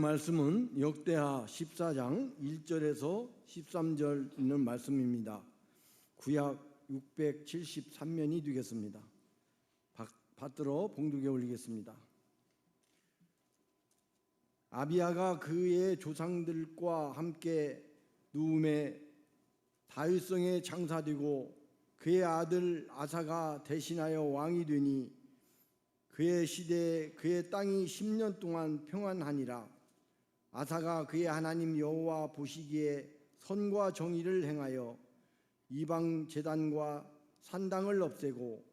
말씀은 역대하 14장 1절에서 13절 있는 말씀입니다. 구약 673면이 되겠습니다. 받들어 봉독에 올리겠습니다. 아비야가 그의 조상들과 함께 누움에 다윗성에 장사되고 그의 아들 아사가 대신하여 왕이 되니 그의 시대에 그의 땅이 10년 동안 평안하니라. 아사가 그의 하나님 여호와 보시기에 선과 정의를 행하여 이방 제단과 산당을 없애고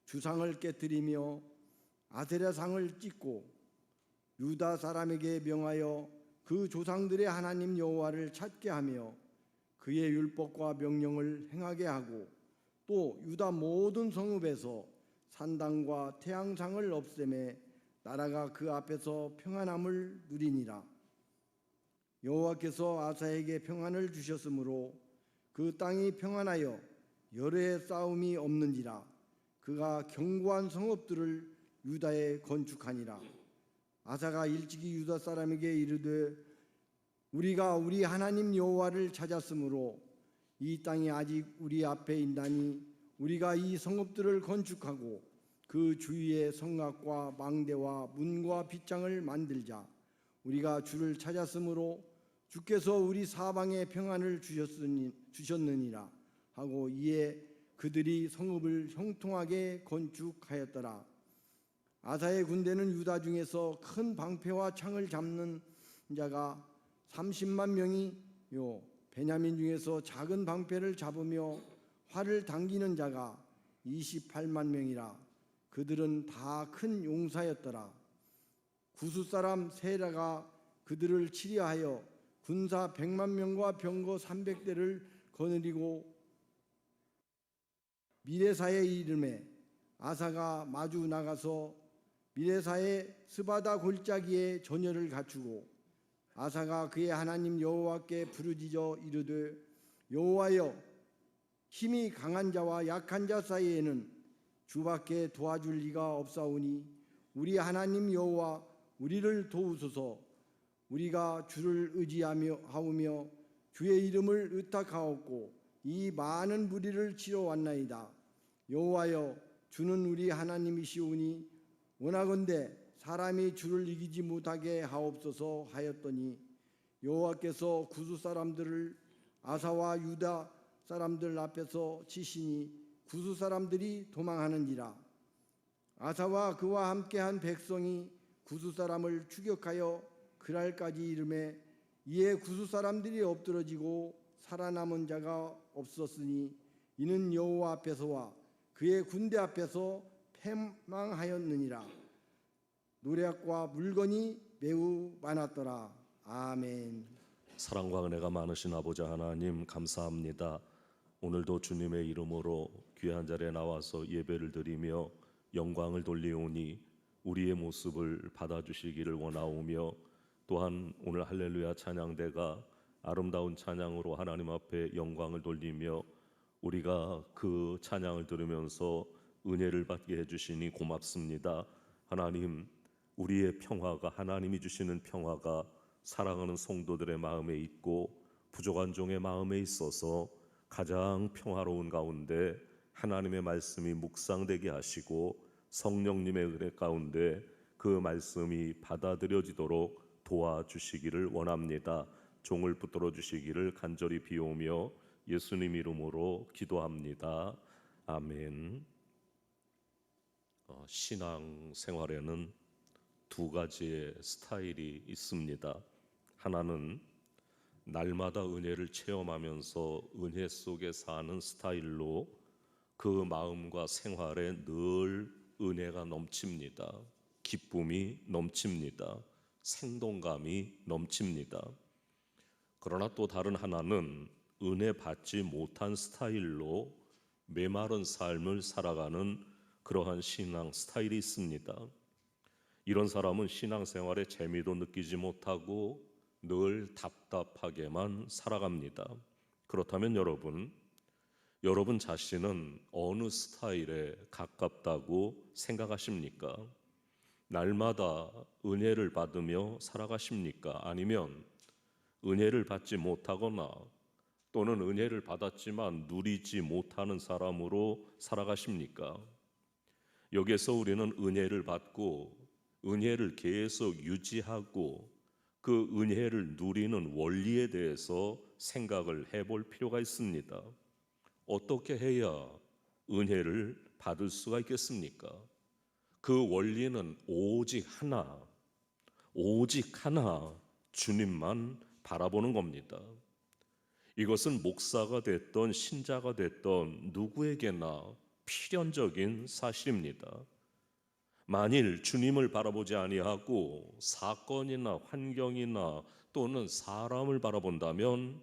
주상을 깨뜨리며 아세라상을 찢고 유다 사람에게 명하여 그 조상들의 하나님 여호와를 찾게 하며 그의 율법과 명령을 행하게 하고 또 유다 모든 성읍에서 산당과 태양상을 없애매 나라가 그 앞에서 평안함을 누리니라. 여호와께서 아사에게 평안을 주셨으므로 그 땅이 평안하여 여러 해 싸움이 없는지라. 그가 견고한 성읍들을 유다에 건축하니라. 아사가 일찍이 유다 사람에게 이르되 우리가 우리 하나님 여호와를 찾았으므로 이 땅이 아직 우리 앞에 있나니 우리가 이 성읍들을 건축하고 그 주위에 성곽과 망대와 문과 빗장을 만들자. 우리가 주를 찾았으므로 주께서 우리 사방에 평안을 주셨느니라 하고 이에 그들이 성읍을 형통하게 건축하였더라. 아사의 군대는 유다 중에서 큰 방패와 창을 잡는 자가 30만 명이요 베냐민 중에서 작은 방패를 잡으며 활을 당기는 자가 28만 명이라. 그들은 다 큰 용사였더라. 구스 사람 세라가 그들을 치리하여 군사 100만 명과 병거 300대를 거느리고 미레사의 이름에 아사가 마주 나가서 미레사의 스바다 골짜기에 전열을 갖추고 아사가 그의 하나님 여호와께 부르짖어 이르되 여호와여 힘이 강한 자와 약한 자 사이에는 주밖에 도와줄 리가 없사오니 우리 하나님 여호와 우리를 도우소서. 우리가 주를 의지하며 주의 이름을 의탁하옵고 이 많은 무리를 치러 왔나이다. 여호와여 주는 우리 하나님이시오니 원하건대 사람이 주를 이기지 못하게 하옵소서 하였더니 여호와께서 구스 사람들을 아사와 유다 사람들 앞에서 치시니 구스 사람들이 도망하는지라. 아사와 그와 함께한 백성이 구스 사람을 추격하여 그날까지 이르매 이에 구스 사람들이 엎드러지고 살아남은 자가 없었으니 이는 여호와 앞에서와 그의 군대 앞에서 패망하였느니라. 노략과 물건이 매우 많았더라. 아멘. 사랑과 은혜가 많으신 아버지 하나님 감사합니다. 오늘도 주님의 이름으로 귀한 자리에 나와서 예배를 드리며 영광을 돌리오니 우리의 모습을 받아주시기를 원하오며 또한 오늘 할렐루야 찬양대가 아름다운 찬양으로 하나님 앞에 영광을 돌리며 우리가 그 찬양을 들으면서 은혜를 받게 해주시니 고맙습니다. 하나님, 우리의 평화가 하나님이 주시는 평화가 사랑하는 성도들의 마음에 있고 부족한 종의 마음에 있어서 가장 평화로운 가운데 하나님의 말씀이 묵상되게 하시고 성령님의 은혜 가운데 그 말씀이 받아들여지도록 도와주시기를 원합니다. 종을 붙들어 주시기를 간절히 비오며 예수님 이름으로 기도합니다. 아멘. 신앙 생활에는 두 가지의 스타일이 있습니다. 하나는 날마다 은혜를 체험하면서 은혜 속에 사는 스타일로 그 마음과 생활에 늘 은혜가 넘칩니다. 기쁨이 넘칩니다. 생동감이 넘칩니다. 그러나 또 다른 하나는 은혜 받지 못한 스타일로 메마른 삶을 살아가는 그러한 신앙 스타일이 있습니다. 이런 사람은 신앙생활에 재미도 느끼지 못하고 늘 답답하게만 살아갑니다. 그렇다면 여러분 자신은 어느 스타일에 가깝다고 생각하십니까? 날마다 은혜를 받으며 살아가십니까? 아니면 은혜를 받지 못하거나 또는 은혜를 받았지만 누리지 못하는 사람으로 살아가십니까? 여기에서 우리는 은혜를 받고 은혜를 계속 유지하고 그 은혜를 누리는 원리에 대해서 생각을 해볼 필요가 있습니다. 어떻게 해야 은혜를 받을 수가 있겠습니까? 그 원리는 오직 하나, 주님만 바라보는 겁니다. 이것은 목사가 됐던 신자가 됐던 누구에게나 필연적인 사실입니다. 만일 주님을 바라보지 아니하고 사건이나 환경이나 또는 사람을 바라본다면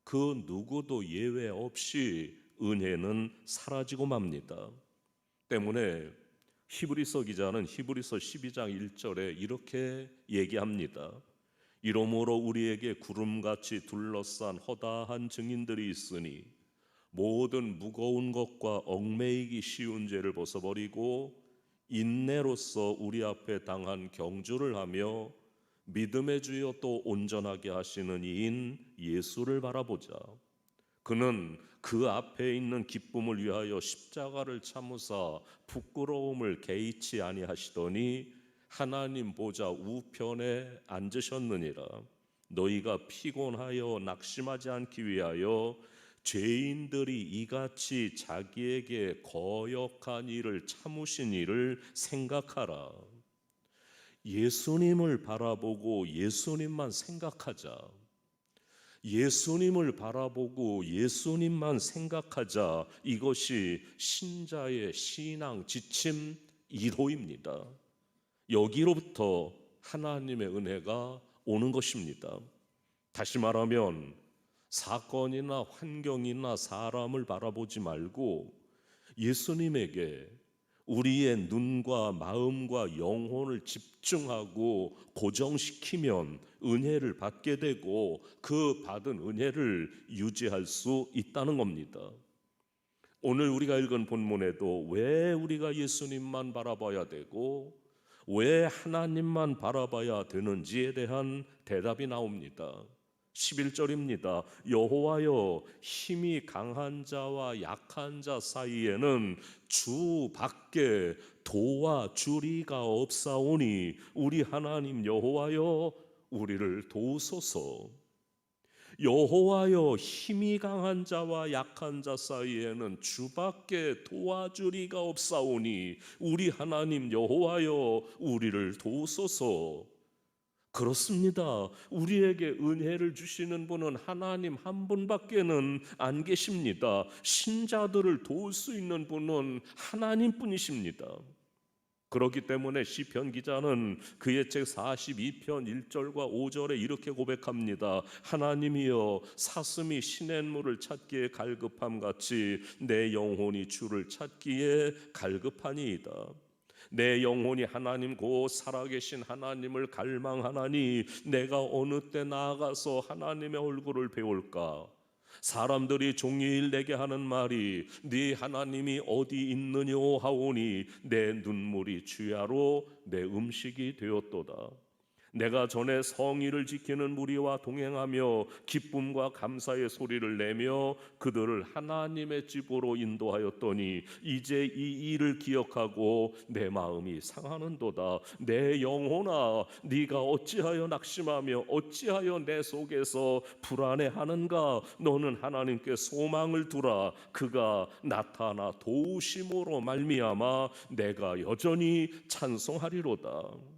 그 누구도 예외 없이 은혜는 사라지고 맙니다. 때문에 히브리서 기자는 히브리서 12장 1절에 이렇게 얘기합니다. 이러므로 우리에게 구름같이 둘러싼 허다한 증인들이 있으니 모든 무거운 것과 얽매이기 쉬운 죄를 벗어버리고 인내로서 우리 앞에 당한 경주를 하며 믿음의 주여 또 온전하게 하시는 이인 예수를 바라보자. 그는 그 앞에 있는 기쁨을 위하여 십자가를 참으사 부끄러움을 개의치 아니하시더니 하나님 보좌 우편에 앉으셨느니라. 너희가 피곤하여 낙심하지 않기 위하여 죄인들이 이같이 자기에게 거역한 일을 참으신 일을 생각하라. 예수님을 바라보고 예수님만 생각하자. 예수님을 바라보고 예수님만 생각하자. 이것이 신자의 신앙 지침 1호입니다. 여기로부터 하나님의 은혜가 오는 것입니다. 다시 말하면 사건이나 환경이나 사람을 바라보지 말고 예수님에게 우리의 눈과 마음과 영혼을 집중하고 고정시키면 은혜를 받게 되고 그 받은 은혜를 유지할 수 있다는 겁니다. 오늘 우리가 읽은 본문에도 왜 우리가 예수님만 바라봐야 되고 왜 하나님만 바라봐야 되는지에 대한 대답이 나옵니다. 11절입니다. 여호와여, 힘이 강한 자와 약한 자 사이에는 주 밖에 도와주리가 없사오니 우리 하나님 여호와여, 우리를 도우소서. 여호와여, 힘이 강한 자와 약한 자 사이에는 주밖에 도와주리가 없사오니 우리 하나님 여호와여, 우리를 도우소서. 그렇습니다. 우리에게 은혜를 주시는 분은 하나님 한 분밖에는 안 계십니다. 신자들을 도울 수 있는 분은 하나님뿐이십니다. 그렇기 때문에 시편 기자는 그의 책 42편 1절과 5절에 이렇게 고백합니다. 하나님이여, 사슴이 시냇물을 찾기에 갈급함 같이 내 영혼이 주를 찾기에 갈급하니이다. 내 영혼이 하나님 곧 살아계신 하나님을 갈망하나니 내가 어느 때 나아가서 하나님의 얼굴을 배울까? 사람들이 종일 내게 하는 말이 네 하나님이 어디 있느뇨 하오니 내 눈물이 주야로 내 음식이 되었도다. 내가 전에 성의를 지키는 무리와 동행하며 기쁨과 감사의 소리를 내며 그들을 하나님의 집으로 인도하였더니 이제 이 일을 기억하고 내 마음이 상하는도다. 내 영혼아, 네가 어찌하여 낙심하며 어찌하여 내 속에서 불안해하는가? 너는 하나님께 소망을 두라. 그가 나타나 도우심으로 말미암아 내가 여전히 찬송하리로다.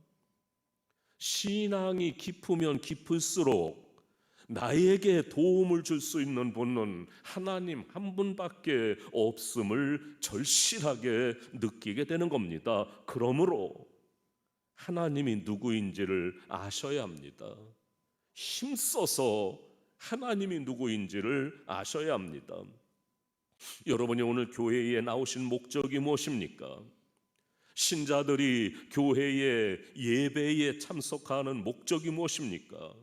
신앙이 깊으면 깊을수록 나에게 도움을 줄 수 있는 분은 하나님 한 분밖에 없음을 절실하게 느끼게 되는 겁니다. 그러므로 하나님이 누구인지를 아셔야 합니다. 힘써서 하나님이 누구인지를 아셔야 합니다. 여러분이 오늘 교회에 나오신 목적이 무엇입니까? 신자들이 교회의 예배에 참석하는 목적이 무엇입니까?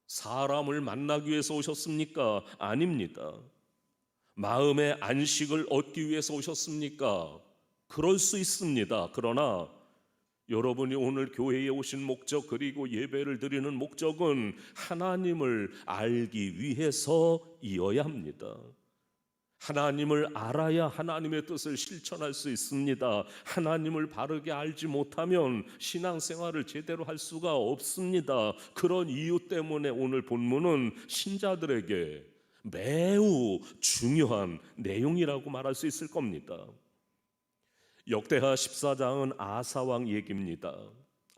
사람을 만나기 위해서 오셨습니까? 아닙니다. 마음의 안식을 얻기 위해서 오셨습니까? 그럴 수 있습니다. 그러나 여러분이 오늘 교회에 오신 목적, 그리고 예배를 드리는 목적은 하나님을 알기 위해서이어야 합니다. 하나님을 알아야 하나님의 뜻을 실천할 수 있습니다. 하나님을 바르게 알지 못하면 신앙생활을 제대로 할 수가 없습니다. 그런 이유 때문에 오늘 본문은 신자들에게 매우 중요한 내용이라고 말할 수 있을 겁니다. 역대하 14장은 아사왕 얘기입니다.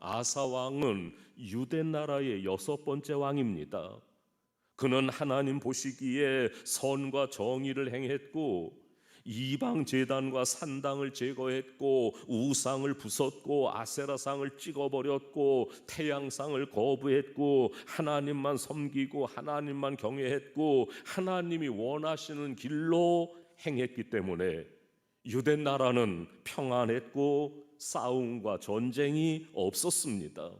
아사왕은 유대 나라의 6번째 왕입니다. 그는 하나님 보시기에 선과 정의를 행했고 이방 제단과 산당을 제거했고 우상을 부쉈고 아세라상을 찍어버렸고 태양상을 거부했고 하나님만 섬기고 하나님만 경외했고 하나님이 원하시는 길로 행했기 때문에 유대 나라는 평안했고 싸움과 전쟁이 없었습니다.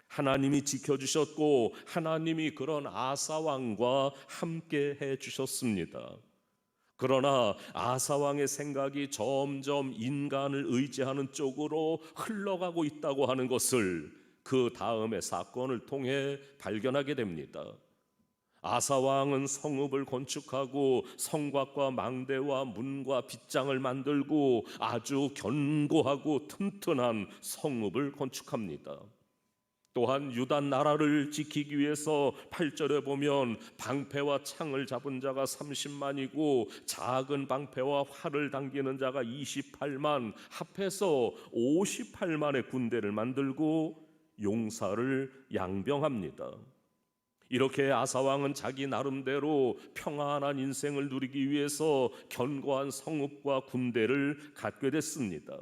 하나님이 지켜주셨고 하나님이 그런 아사왕과 함께 해주셨습니다. 그러나 아사왕의 생각이 점점 인간을 의지하는 쪽으로 흘러가고 있다고 하는 것을 그 다음의 사건을 통해 발견하게 됩니다. 아사왕은 성읍을 건축하고 성곽과 망대와 문과 빗장을 만들고 아주 견고하고 튼튼한 성읍을 건축합니다. 또한 유다 나라를 지키기 위해서 8절에 보면 방패와 창을 잡은 자가 30만이고 작은 방패와 활을 당기는 자가 28만, 합해서 58만의 군대를 만들고 용사를 양병합니다. 이렇게 아사왕은 자기 나름대로 평안한 인생을 누리기 위해서 견고한 성읍과 군대를 갖게 됐습니다.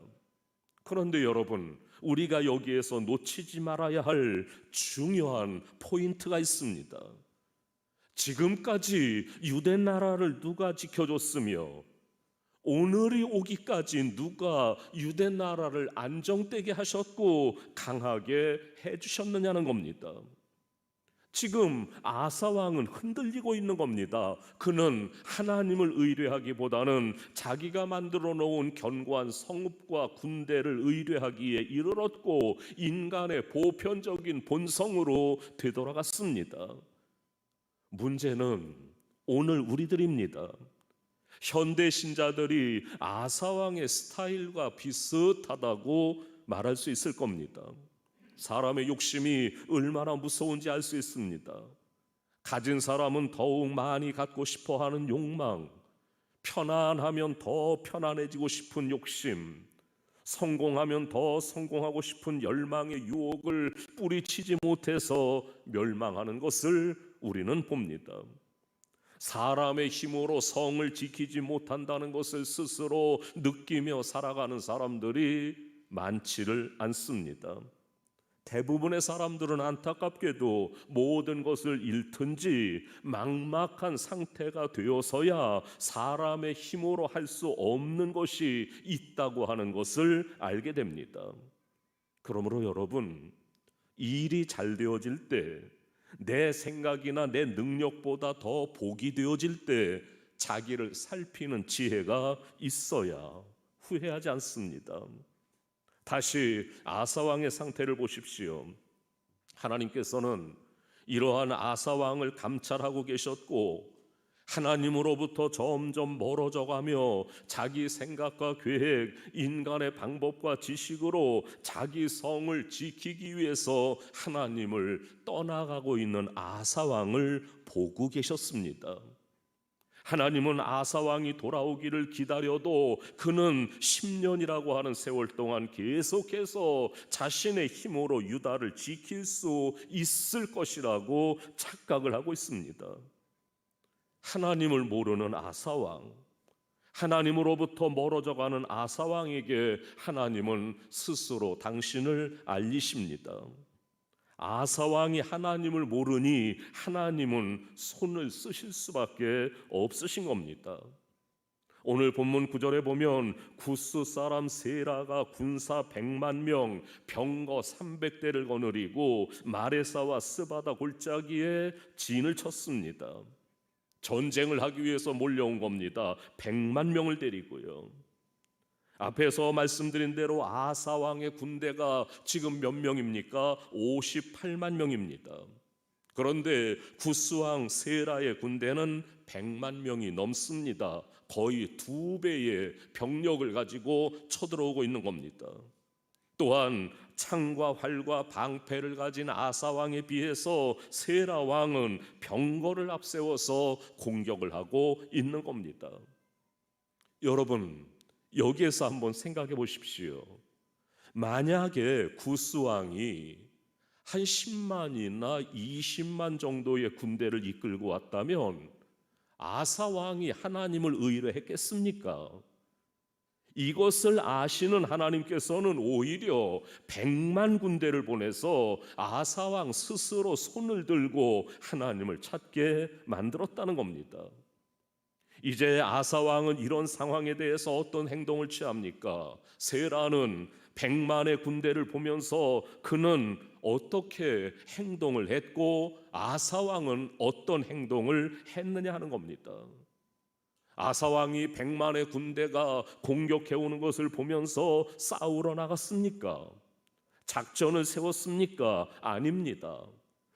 그런데 여러분, 우리가 여기에서 놓치지 말아야 할 중요한 포인트가 있습니다. 지금까지 유대 나라를 누가 지켜줬으며 오늘이 오기까지 누가 유대 나라를 안정되게 하셨고 강하게 해주셨느냐는 겁니다. 지금 아사왕은 흔들리고 있는 겁니다. 그는 하나님을 의뢰하기보다는 자기가 만들어 놓은 견고한 성읍과 군대를 의뢰하기에 이르렀고 인간의 보편적인 본성으로 되돌아갔습니다. 문제는 오늘 우리들입니다. 현대 신자들이 아사왕의 스타일과 비슷하다고 말할 수 있을 겁니다. 사람의 욕심이 얼마나 무서운지 알 수 있습니다. 가진 사람은 더욱 많이 갖고 싶어하는 욕망, 편안하면 더 편안해지고 싶은 욕심, 성공하면 더 성공하고 싶은 열망의 유혹을 뿌리치지 못해서 멸망하는 것을 우리는 봅니다. 사람의 힘으로 성을 지키지 못한다는 것을 스스로 느끼며 살아가는 사람들이 많지를 않습니다. 대부분의 사람들은 안타깝게도 모든 것을 잃든지 막막한 상태가 되어서야 사람의 힘으로 할 수 없는 것이 있다고 하는 것을 알게 됩니다. 그러므로 여러분, 일이 잘 되어질 때, 내 생각이나 내 능력보다 더 복이 되어질 때 자기를 살피는 지혜가 있어야 후회하지 않습니다. 다시 아사왕의 상태를 보십시오. 하나님께서는 이러한 아사왕을 감찰하고 계셨고 하나님으로부터 점점 멀어져가며 자기 생각과 계획, 인간의 방법과 지식으로 자기 성을 지키기 위해서 하나님을 떠나가고 있는 아사왕을 보고 계셨습니다. 하나님은 아사왕이 돌아오기를 기다려도 그는 10년이라고 하는 세월 동안 계속해서 자신의 힘으로 유다를 지킬 수 있을 것이라고 착각을 하고 있습니다. 하나님을 모르는 아사왕, 하나님으로부터 멀어져가는 아사왕에게 하나님은 스스로 당신을 알리십니다. 아사왕이 하나님을 모르니 하나님은 손을 쓰실 수밖에 없으신 겁니다. 오늘 본문 9절에 보면 구스 사람 세라가 군사 100만 명, 병거 300대를 거느리고 마레사와 스바다 골짜기에 진을 쳤습니다. 전쟁을 하기 위해서 몰려온 겁니다. 100만 명을 데리고요. 앞에서 말씀드린 대로 아사 왕의 군대가 지금 몇 명입니까? 58만 명입니다. 그런데 구스 왕 세라의 군대는 100만 명이 넘습니다. 거의 2배의 병력을 가지고 쳐들어오고 있는 겁니다. 또한 창과 활과 방패를 가진 아사 왕에 비해서 세라 왕은 병거를 앞세워서 공격을 하고 있는 겁니다. 여러분, 여기에서 한번 생각해 보십시오. 만약에 구스 왕이 한 10만이나 20만 정도의 군대를 이끌고 왔다면 아사 왕이 하나님을 의뢰했겠습니까? 이것을 아시는 하나님께서는 오히려 100만 군대를 보내서 아사 왕 스스로 손을 들고 하나님을 찾게 만들었다는 겁니다. 이제 아사 왕은 이런 상황에 대해서 어떤 행동을 취합니까? 세라는 100만의 군대를 보면서 그는 어떻게 행동을 했고 아사 왕은 어떤 행동을 했느냐 하는 겁니다. 아사 왕이 100만의 군대가 공격해 오는 것을 보면서 싸우러 나갔습니까? 작전을 세웠습니까? 아닙니다.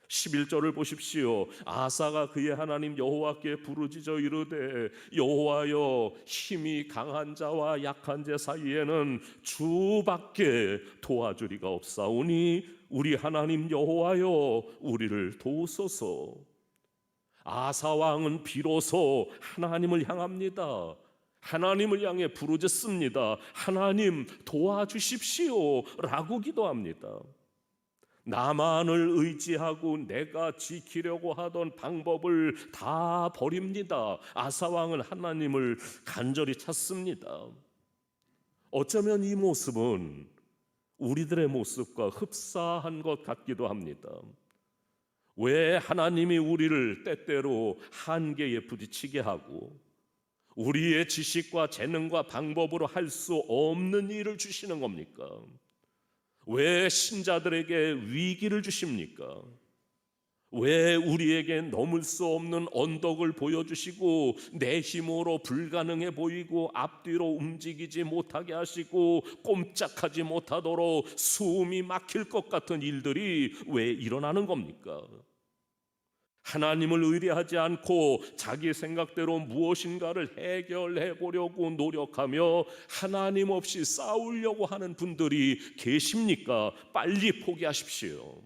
11절을 보십시오. 아사가 그의 하나님 여호와께 부르짖어 이르되 여호와여, 힘이 강한 자와 약한 자 사이에는 주밖에 도와주리가 없사오니 우리 하나님 여호와여, 우리를 도우소서. 아사 왕은 비로소 하나님을 향합니다. 하나님을 향해 부르짖습니다. 하나님 도와주십시오 라고 기도합니다. 나만을 의지하고 내가 지키려고 하던 방법을 다 버립니다. 아사 왕은 하나님을 간절히 찾습니다. 어쩌면 이 모습은 우리들의 모습과 흡사한 것 같기도 합니다. 왜 하나님이 우리를 때때로 한계에 부딪히게 하고 우리의 지식과 재능과 방법으로 할 수 없는 일을 주시는 겁니까? 왜 신자들에게 위기를 주십니까? 왜 우리에게 넘을 수 없는 언덕을 보여주시고 내 힘으로 불가능해 보이고 앞뒤로 움직이지 못하게 하시고 꼼짝하지 못하도록 숨이 막힐 것 같은 일들이 왜 일어나는 겁니까? 하나님을 의뢰하지 않고 자기 생각대로 무엇인가를 해결해 보려고 노력하며 하나님 없이 싸우려고 하는 분들이 계십니까? 빨리 포기하십시오.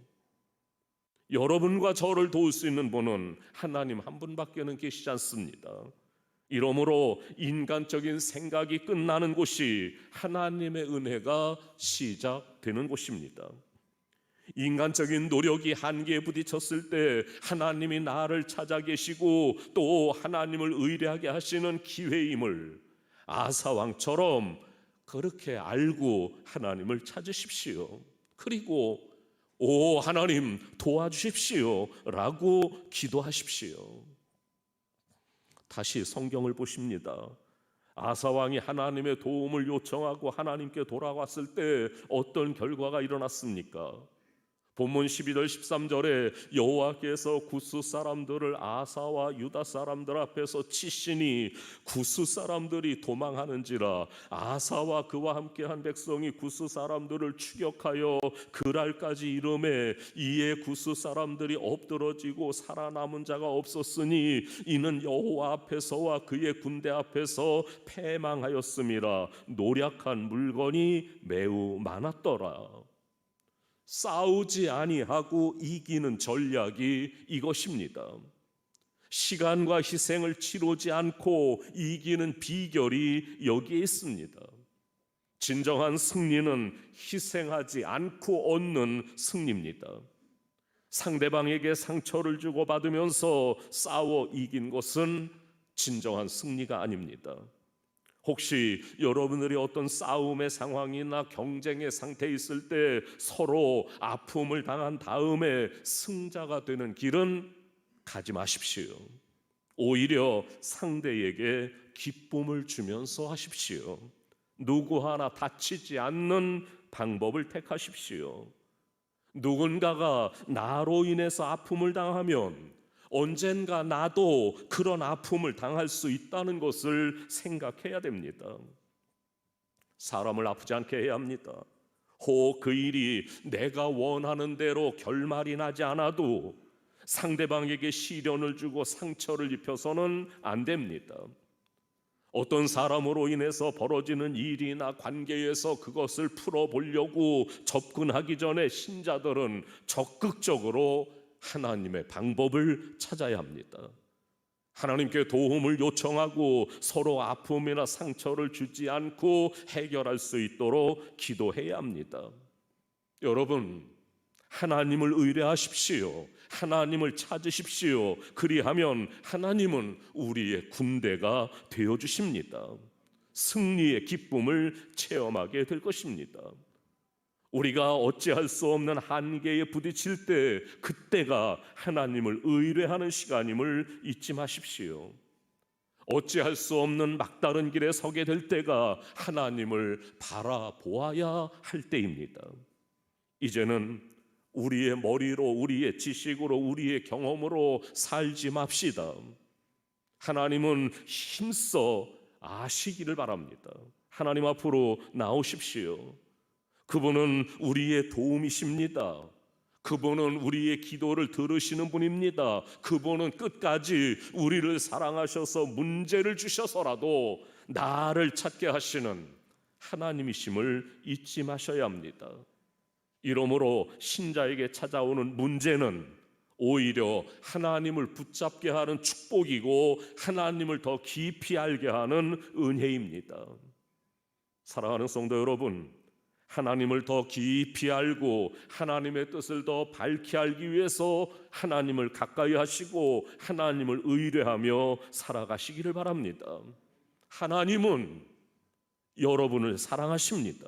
여러분과 저를 도울 수 있는 분은 하나님 한 분밖에는 계시지 않습니다. 이러므로 인간적인 생각이 끝나는 곳이 하나님의 은혜가 시작되는 곳입니다. 인간적인 노력이 한계에 부딪혔을 때 하나님이 나를 찾아 계시고 또 하나님을 의뢰하게 하시는 기회임을 아사 왕처럼 그렇게 알고 하나님을 찾으십시오. 그리고 오 하나님 도와주십시오 라고 기도하십시오. 다시 성경을 보십니다. 아사 왕이 하나님의 도움을 요청하고 하나님께 돌아왔을 때 어떤 결과가 일어났습니까? 본문 12절 13절에 여호와께서 구스 사람들을 아사와 유다 사람들 앞에서 치시니 구스 사람들이 도망하는지라 아사와 그와 함께한 백성이 구스 사람들을 추격하여 그랄까지 이르매 이에 구스 사람들이 엎드러지고 살아남은 자가 없었으니 이는 여호와 앞에서와 그의 군대 앞에서 패망하였음이라. 노략한 물건이 매우 많았더라. 싸우지 아니하고 이기는 전략이 이것입니다. 시간과 희생을 치르지 않고 이기는 비결이 여기에 있습니다. 진정한 승리는 희생하지 않고 얻는 승리입니다. 상대방에게 상처를 주고받으면서 싸워 이긴 것은 진정한 승리가 아닙니다. 혹시 여러분들이 어떤 싸움의 상황이나 경쟁의 상태에 있을 때 서로 아픔을 당한 다음에 승자가 되는 길은 가지 마십시오. 오히려 상대에게 기쁨을 주면서 하십시오. 누구 하나 다치지 않는 방법을 택하십시오. 누군가가 나로 인해서 아픔을 당하면 언젠가 나도 그런 아픔을 당할 수 있다는 것을 생각해야 됩니다. 사람을 아프지 않게 해야 합니다. 혹 그 일이 내가 원하는 대로 결말이 나지 않아도 상대방에게 시련을 주고 상처를 입혀서는 안 됩니다. 어떤 사람으로 인해서 벌어지는 일이나 관계에서 그것을 풀어보려고 접근하기 전에 신자들은 적극적으로 하나님의 방법을 찾아야 합니다. 하나님께 도움을 요청하고 서로 아픔이나 상처를 주지 않고 해결할 수 있도록 기도해야 합니다. 여러분, 하나님을 의뢰하십시오. 하나님을 찾으십시오. 그리하면 하나님은 우리의 군대가 되어주십니다. 승리의 기쁨을 체험하게 될 것입니다. 우리가 어찌할 수 없는 한계에 부딪힐 때 그때가 하나님을 의뢰하는 시간임을 잊지 마십시오. 어찌할 수 없는 막다른 길에 서게 될 때가 하나님을 바라보아야 할 때입니다. 이제는 우리의 머리로, 우리의 지식으로, 우리의 경험으로 살지 맙시다. 하나님은 힘써 아시기를 바랍니다. 하나님 앞으로 나오십시오. 그분은 우리의 도움이십니다. 그분은 우리의 기도를 들으시는 분입니다. 그분은 끝까지 우리를 사랑하셔서 문제를 주셔서라도 나를 찾게 하시는 하나님이심을 잊지 마셔야 합니다. 이러므로 신자에게 찾아오는 문제는 오히려 하나님을 붙잡게 하는 축복이고 하나님을 더 깊이 알게 하는 은혜입니다. 사랑하는 성도 여러분, 하나님을 더 깊이 알고 하나님의 뜻을 더 밝히 알기 위해서 하나님을 가까이 하시고 하나님을 의뢰하며 살아가시기를 바랍니다. 하나님은 여러분을 사랑하십니다.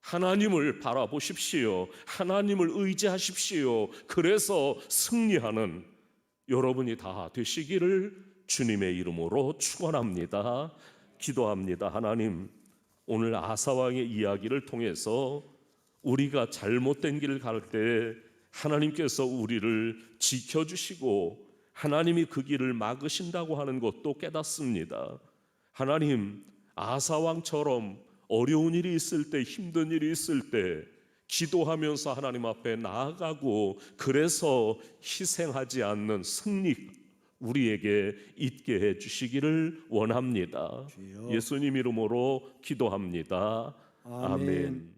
하나님을 바라보십시오. 하나님을 의지하십시오. 그래서 승리하는 여러분이 다 되시기를 주님의 이름으로 축원합니다. 기도합니다. 하나님, 오늘 아사왕의 이야기를 통해서 우리가 잘못된 길을 갈 때 하나님께서 우리를 지켜주시고 하나님이 그 길을 막으신다고 하는 것도 깨닫습니다. 하나님, 아사왕처럼 어려운 일이 있을 때, 힘든 일이 있을 때 기도하면서 하나님 앞에 나아가고 그래서 희생하지 않는 승리 우리에게 있게 해주시기를 원합니다. 주여. 예수님 이름으로 기도합니다. 아멘. 아멘.